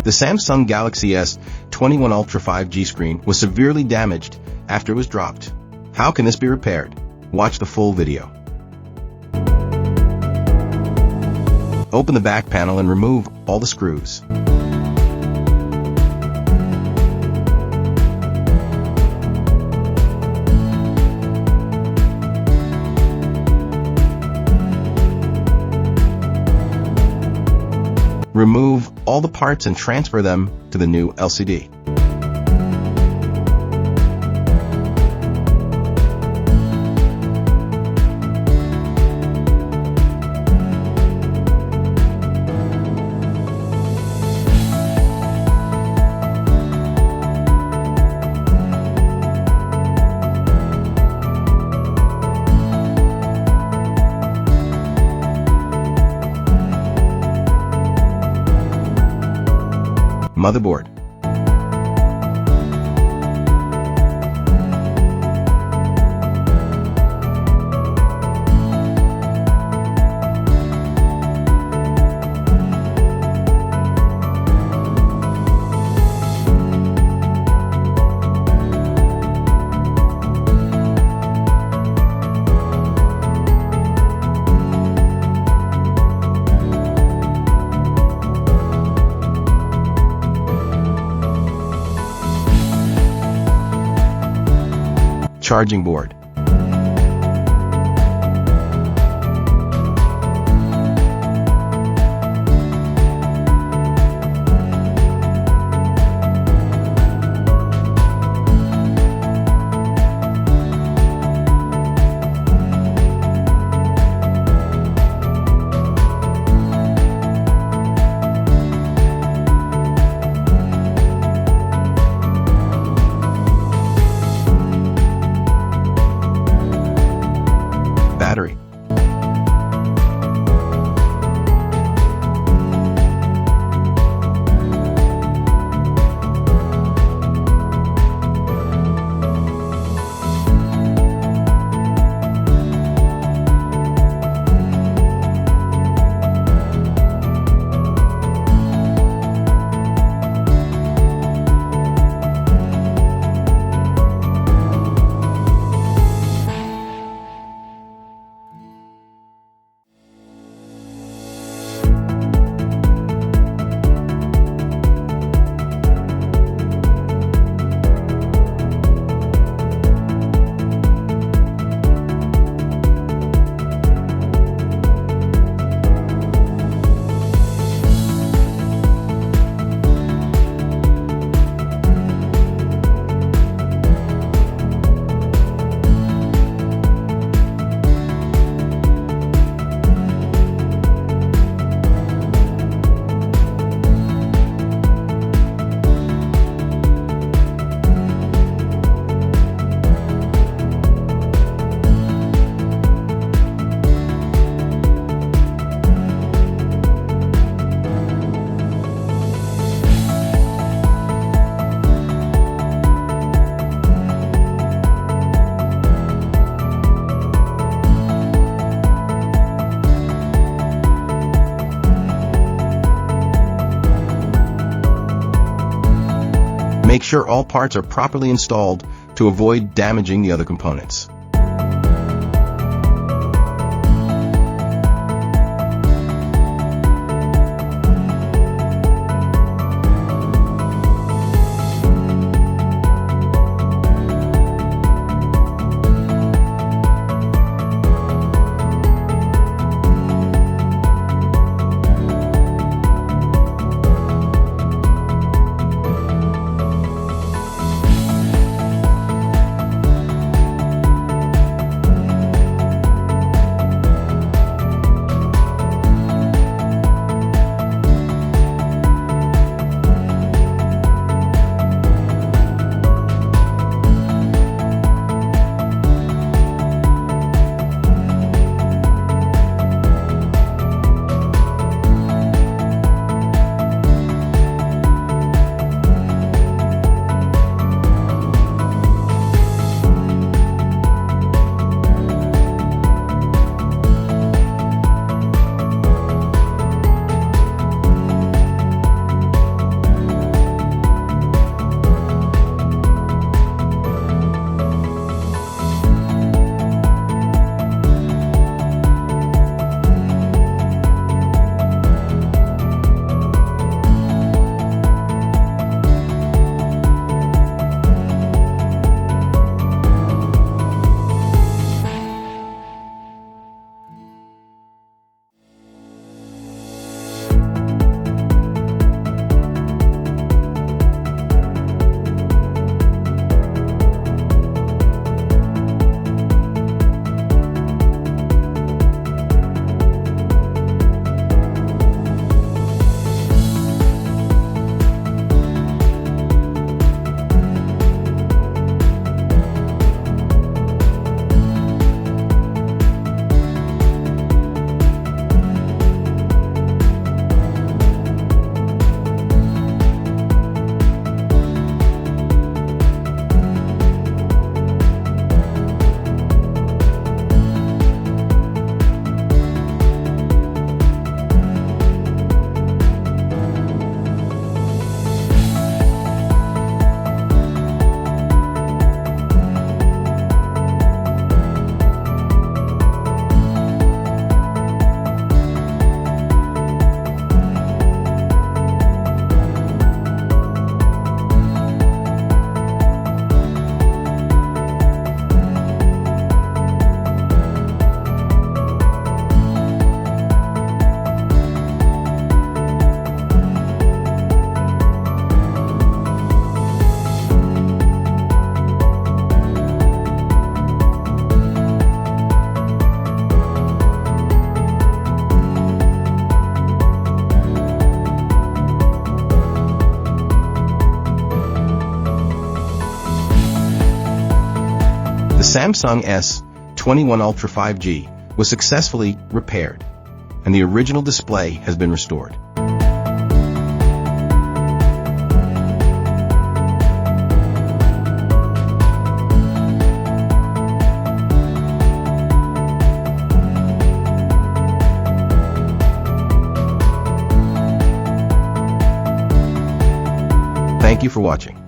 The Samsung Galaxy S21 Ultra 5G screen was severely damaged after it was dropped. How can this be repaired? Watch the full video. Open the back panel and remove all the screws. Remove all the parts and transfer them to the new LCD. Motherboard. Charging board. Battery. Make sure all parts are properly installed to avoid damaging the other components. Samsung S21 Ultra 5G was successfully repaired, and the original display has been restored. Thank you for watching.